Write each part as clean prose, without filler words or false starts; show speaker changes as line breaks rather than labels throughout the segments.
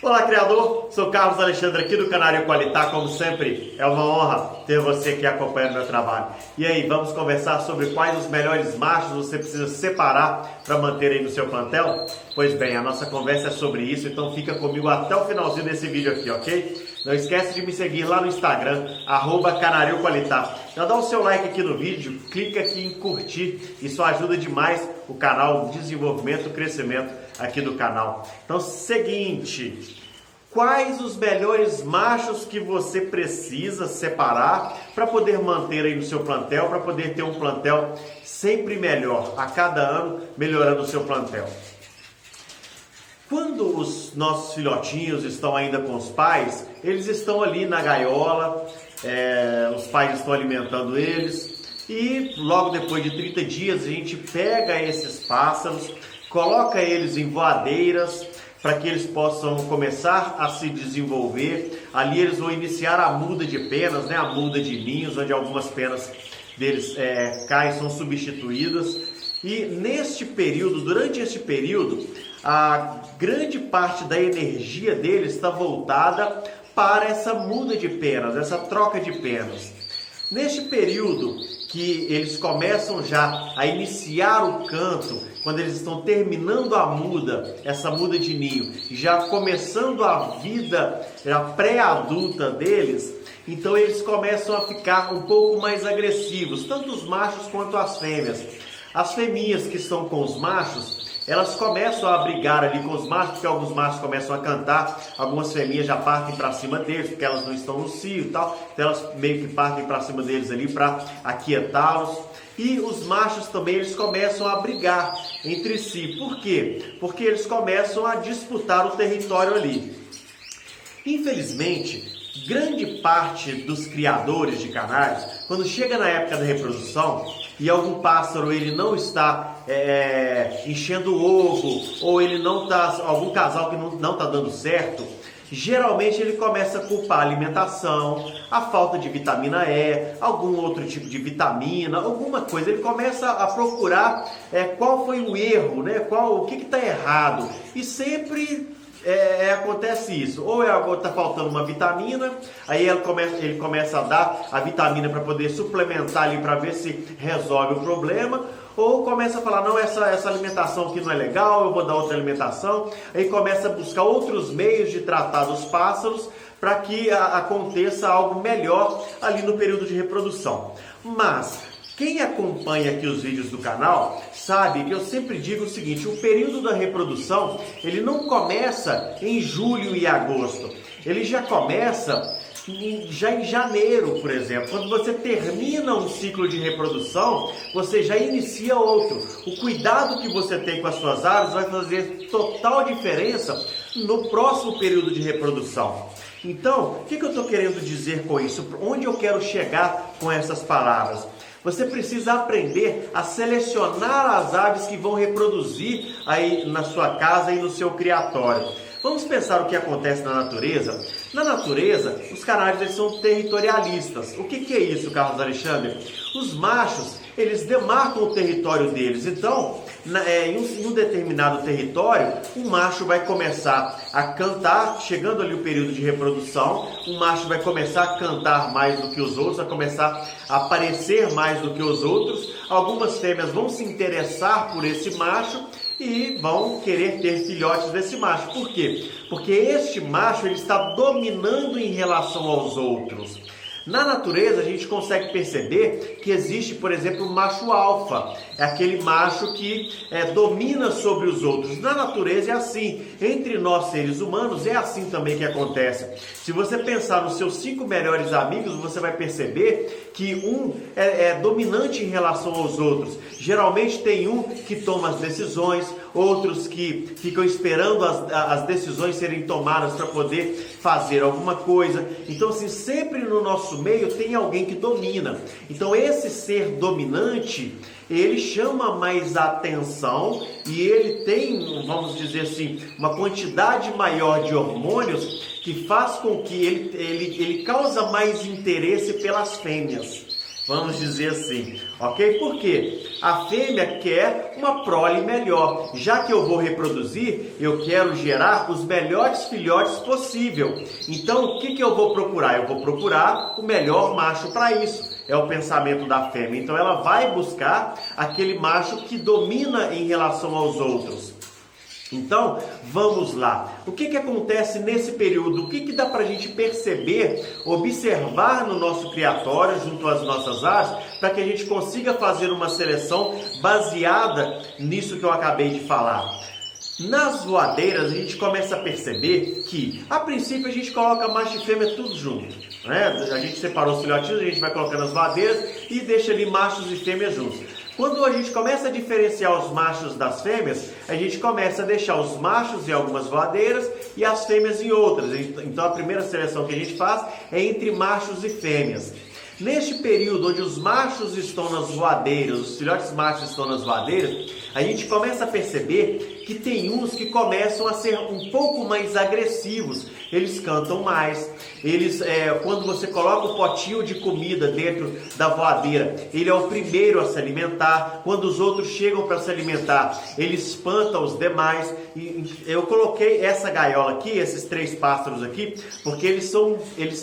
Olá, criador! Sou Carlos Alexandre aqui do Canário Qualitá. Como sempre, é uma honra ter você aqui acompanhando meu trabalho. E aí, vamos conversar sobre quais os melhores machos você precisa separar para manter aí no seu plantel? Pois bem, a nossa conversa é sobre isso, então fica comigo até o finalzinho desse vídeo aqui, ok? Não esquece de me seguir lá no Instagram, @Canário Qualitá. Já dá o seu like aqui no vídeo, clica aqui em curtir, isso ajuda demais o canal, o desenvolvimento, o crescimento aqui do canal. Então, seguinte, quais os melhores machos que você precisa separar para poder manter aí no seu plantel, para poder ter um plantel sempre melhor, a cada ano melhorando o seu plantel? Quando os nossos filhotinhos estão ainda com os pais, eles estão ali na gaiola, os pais estão alimentando eles e logo depois de 30 dias a gente pega esses pássaros, coloca eles em voadeiras para que eles possam começar a se desenvolver. Ali eles vão iniciar a muda de penas, né? A muda de ninhos, onde algumas penas deles caem, são substituídas. E neste período, durante este período, a grande parte da energia deles está voltada para essa muda de penas, essa troca de penas. Neste período que eles começam já a iniciar o canto, quando eles estão terminando a muda, essa muda de ninho, já começando a vida pré-adulta deles, então eles começam a ficar um pouco mais agressivos, tanto os machos quanto as fêmeas. As fêmeas que estão com os machos, elas começam a brigar ali com os machos, porque alguns machos começam a cantar, algumas fêmeas já partem para cima deles, porque elas não estão no cio e tal, então elas meio que partem para cima deles ali para aquietá-los. E os machos também, eles começam a brigar entre si. Por quê? Porque eles começam a disputar o território ali. Infelizmente, grande parte dos criadores de canários, quando chega na época da reprodução e algum pássaro ele não está enchendo o ovo, ou ele não está, algum casal que não está dando certo, geralmente ele começa a culpar a alimentação, a falta de vitamina E, algum outro tipo de vitamina, alguma coisa. Ele começa a procurar qual foi o erro, né? O que está errado. E sempre acontece isso. Ou está faltando uma vitamina, aí ele começa a dar a vitamina para poder suplementar ali para ver se resolve o problema. Ou começa a falar, não, essa alimentação aqui não é legal, eu vou dar outra alimentação. Aí começa a buscar outros meios de tratar dos pássaros para que aconteça algo melhor ali no período de reprodução. Mas quem acompanha aqui os vídeos do canal sabe que eu sempre digo o seguinte: o período da reprodução ele não começa em julho e agosto, ele já começa já em janeiro, por exemplo. Quando você termina um ciclo de reprodução, você já inicia outro. O cuidado que você tem com as suas aves vai fazer total diferença no próximo período de reprodução. Então, o que eu estou querendo dizer com isso? Onde eu quero chegar com essas palavras? Você precisa aprender a selecionar as aves que vão reproduzir aí na sua casa e no seu criatório. Vamos pensar o que acontece na natureza. Na natureza, os canários eles são territorialistas. O que é isso, Carlos Alexandre? Os machos, eles demarcam o território deles. Então, em um determinado território, um macho vai começar a cantar, chegando ali o período de reprodução, um macho vai começar a cantar mais do que os outros, vai começar a aparecer mais do que os outros. Algumas fêmeas vão se interessar por esse macho e vão querer ter filhotes desse macho. Por quê? Porque este macho ele está dominando em relação aos outros. Na natureza a gente consegue perceber que existe, por exemplo, o macho alfa, é aquele macho que domina sobre os outros. Na natureza é assim, entre nós seres humanos é assim também que acontece. Se você pensar nos seus 5 melhores amigos, você vai perceber que um é dominante em relação aos outros. Geralmente tem um que toma as decisões, outros que ficam esperando as decisões serem tomadas para poder fazer alguma coisa. Então, assim, sempre no nosso meio tem alguém que domina. Então, esse ser dominante, ele chama mais atenção e ele tem, vamos dizer assim, uma quantidade maior de hormônios que faz com que ele causa mais interesse pelas fêmeas. Vamos dizer assim, ok? Porque a fêmea quer uma prole melhor. Já que eu vou reproduzir, eu quero gerar os melhores filhotes possível. Então, o que eu vou procurar? Eu vou procurar o melhor macho para isso. É o pensamento da fêmea. Então, ela vai buscar aquele macho que domina em relação aos outros. Então, vamos lá. O que acontece nesse período? O que dá para a gente perceber, observar no nosso criatório, junto às nossas aves, para que a gente consiga fazer uma seleção baseada nisso que eu acabei de falar? Nas voadeiras, a gente começa a perceber que, a princípio, a gente coloca macho e fêmea tudo junto, né? A gente separou os filhotinhos, a gente vai colocando as voadeiras e deixa ali machos e fêmeas juntos. Quando a gente começa a diferenciar os machos das fêmeas, a gente começa a deixar os machos em algumas voadeiras e as fêmeas em outras. Então, a primeira seleção que a gente faz é entre machos e fêmeas. Neste período onde os machos estão nas voadeiras, os filhotes machos estão nas voadeiras, a gente começa a perceber que tem uns que começam a ser um pouco mais agressivos. Eles cantam mais, quando você coloca o potinho de comida dentro da voadeira, ele é o primeiro a se alimentar. Quando os outros chegam para se alimentar, ele espanta os demais. E eu coloquei essa gaiola aqui, esses 3 pássaros aqui, porque eles são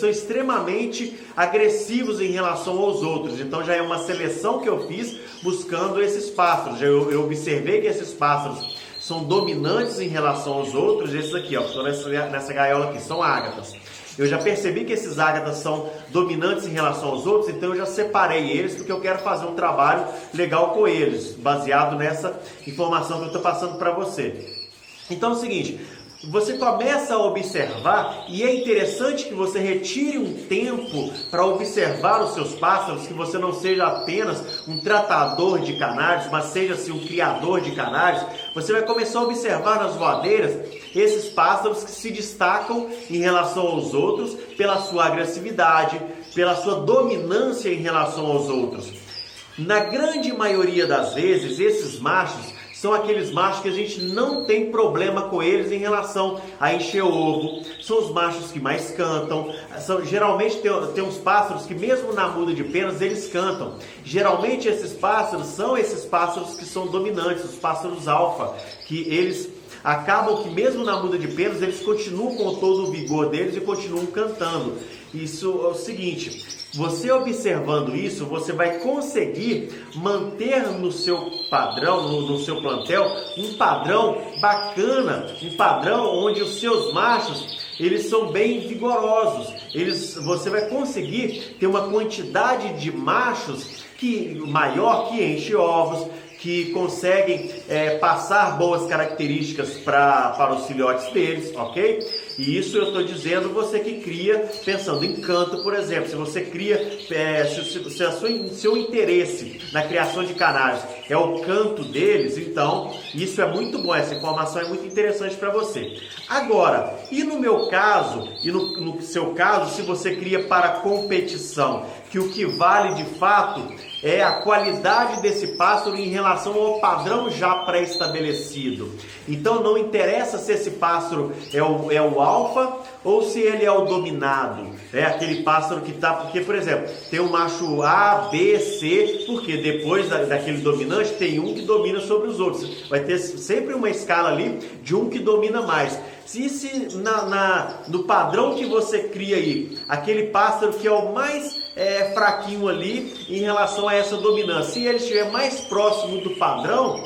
extremamente agressivos em relação aos outros. Então já é uma seleção que eu fiz buscando esses pássaros. Eu observei que esses pássaros são dominantes em relação aos outros. Esses aqui, ó, que estão nessa gaiola aqui, são ágatas. Eu já percebi que esses ágatas são dominantes em relação aos outros, então eu já separei eles, porque eu quero fazer um trabalho legal com eles, baseado nessa informação que eu estou passando para você. Então é o seguinte, você começa a observar, e é interessante que você retire um tempo para observar os seus pássaros, que você não seja apenas um tratador de canários, mas seja assim um criador de canários. Você vai começar a observar nas voadeiras esses pássaros que se destacam em relação aos outros pela sua agressividade, pela sua dominância em relação aos outros. Na grande maioria das vezes, esses machos são aqueles machos que a gente não tem problema com eles em relação a encher ovo. São os machos que mais cantam. Geralmente tem uns pássaros que mesmo na muda de penas eles cantam. Geralmente esses pássaros são esses pássaros que são dominantes, os pássaros alfa, que eles acabam que mesmo na muda de penas eles continuam com todo o vigor deles e continuam cantando. Isso é o seguinte, você observando isso, você vai conseguir manter no seu padrão, no seu plantel, um padrão bacana, um padrão onde os seus machos, eles são bem vigorosos. Você vai conseguir ter uma quantidade de machos maior que enche ovos, que conseguem passar boas características para os filhotes deles, ok? E isso eu estou dizendo você que cria pensando em canto, por exemplo. Se você cria, seu interesse na criação de canários é o canto deles, então isso é muito bom, essa informação é muito interessante para você. Agora, e no meu caso, e no seu caso, se você cria para competição, que o que vale de fato é a qualidade desse pássaro em relação ao padrão já pré-estabelecido. Então não interessa se esse pássaro é o alfa ou se ele é o dominado. É aquele pássaro que está... Porque, por exemplo, tem um macho A, B, C, porque depois daquele dominante tem um que domina sobre os outros. Vai ter sempre uma escala ali de um que domina mais. Se no padrão que você cria aí, aquele pássaro que é o mais fraquinho ali em relação a essa dominância, se ele estiver mais próximo do padrão,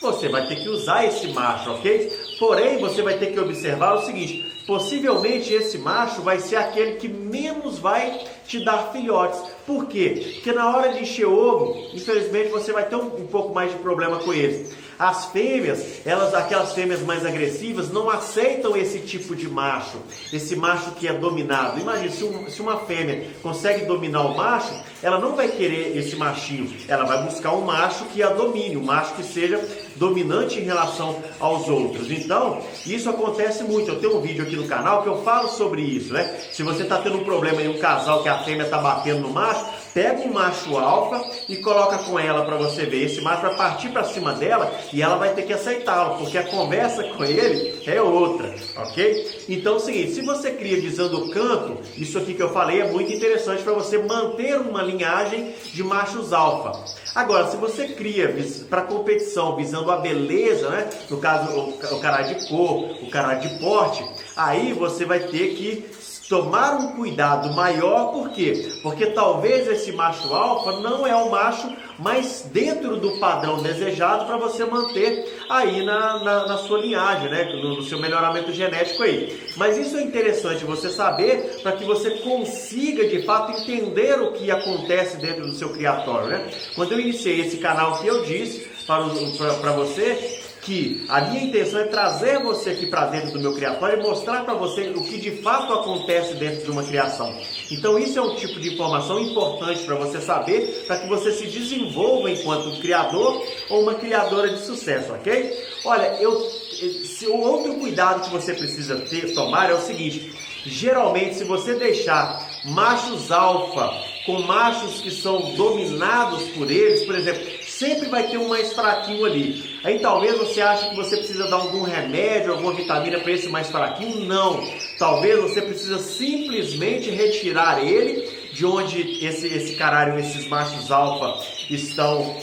você vai ter que usar esse macho, ok? Porém, você vai ter que observar o seguinte, possivelmente esse macho vai ser aquele que menos vai te dar filhotes. Por quê? Porque na hora de encher ovo, infelizmente você vai ter um pouco mais de problema com eles. As fêmeas, aquelas fêmeas mais agressivas, não aceitam esse tipo de macho, esse macho que é dominado. Imagina, se uma fêmea consegue dominar o macho, ela não vai querer esse machinho, ela vai buscar um macho que a domine, um macho que seja dominante em relação aos outros. Então, isso acontece muito. Eu tenho um vídeo aqui no canal que eu falo sobre isso, né? Se você está tendo um problema em um casal que a fêmea está batendo no macho, macho, pega um macho alfa e coloca com ela para você ver. Esse macho vai partir para cima dela e ela vai ter que aceitá-lo, porque a conversa com ele é outra, ok? Então é o seguinte, se você cria visando o canto, isso aqui que eu falei é muito interessante para você manter uma linhagem de machos alfa. Agora, se você cria para competição visando a beleza, né? No caso o caráter de cor, o caráter de porte, aí você vai ter que tomar um cuidado maior. Por quê? Porque talvez esse macho alfa não é o macho mais dentro do padrão desejado para você manter aí na sua linhagem, né? No seu melhoramento genético aí. Mas isso é interessante você saber para que você consiga de fato entender o que acontece dentro do seu criatório, né? Quando eu iniciei esse canal que eu disse para você que a minha intenção é trazer você aqui para dentro do meu criatório e mostrar para você o que de fato acontece dentro de uma criação. Então isso é um tipo de informação importante para você saber, para que você se desenvolva enquanto um criador ou uma criadora de sucesso, ok? Olha, o outro cuidado que você precisa tomar é o seguinte: geralmente se você deixar machos alfa com machos que são dominados por eles, por exemplo, sempre vai ter um mais fraquinho ali. Aí talvez você ache que você precisa dar algum remédio, alguma vitamina para esse mais fraquinho. Não. Talvez você precisa simplesmente retirar ele de onde esse carário, esses machos alfa estão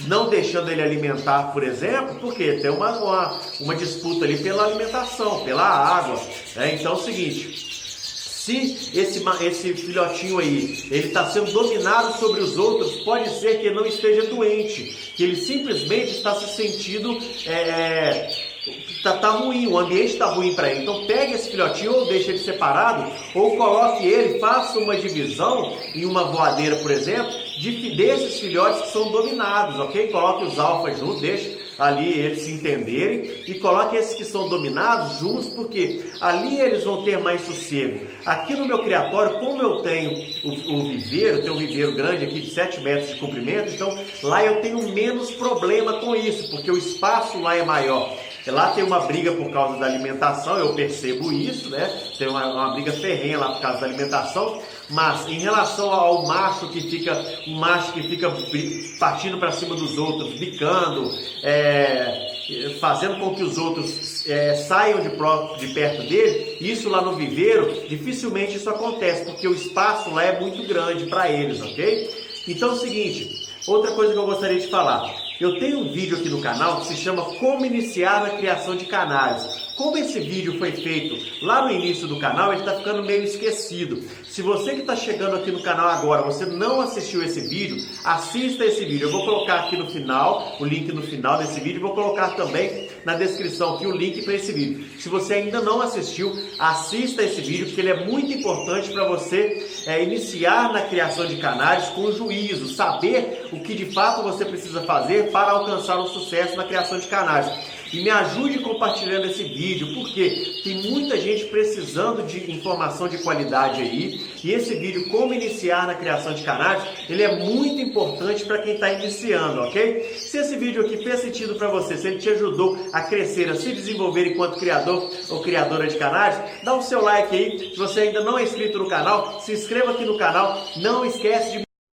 não deixando ele alimentar, por exemplo, porque tem uma disputa ali pela alimentação, pela água. Então é o seguinte: se esse filhotinho aí, ele está sendo dominado sobre os outros, pode ser que ele não esteja doente, que ele simplesmente está se sentindo, tá ruim, o ambiente está ruim para ele. Então pegue esse filhotinho, ou deixe ele separado, ou coloque ele, faça uma divisão em uma voadeira, por exemplo, desses filhotes que são dominados, ok? Coloque os alfas juntos, deixe ali eles se entenderem e coloque esses que são dominados juntos, porque ali eles vão ter mais sossego. Aqui no meu criatório, como eu tenho o viveiro, tenho um viveiro grande aqui de 7 metros de comprimento, então lá eu tenho menos problema com isso, porque o espaço lá é maior. Lá tem uma briga por causa da alimentação, eu percebo isso, né? Tem uma briga ferrenha lá por causa da alimentação, mas em relação ao macho que fica partindo para cima dos outros, bicando, fazendo com que os outros saiam de perto dele, isso lá no viveiro, dificilmente isso acontece, porque o espaço lá é muito grande para eles, ok? Então é o seguinte, outra coisa que eu gostaria de falar. Eu tenho um vídeo aqui no canal que se chama Como Iniciar na Criação de Canários. Como esse vídeo foi feito lá no início do canal, ele está ficando meio esquecido. Se você que está chegando aqui no canal agora, você não assistiu esse vídeo, assista esse vídeo. Eu vou colocar aqui no final, o link no final desse vídeo, vou colocar também na descrição aqui o link para esse vídeo. Se você ainda não assistiu, assista esse vídeo, porque ele é muito importante para você iniciar na criação de canários com juízo, saber o que de fato você precisa fazer para alcançar o sucesso na criação de canários. E me ajude compartilhando esse vídeo, porque tem muita gente precisando de informação de qualidade aí. E esse vídeo, Como Iniciar na Criação de Canários, ele é muito importante para quem está iniciando, ok? Se esse vídeo aqui fez sentido para você, se ele te ajudou a crescer, a se desenvolver enquanto criador ou criadora de canários, dá o seu like aí. Se você ainda não é inscrito no canal, se inscreva aqui no canal. Não esquece de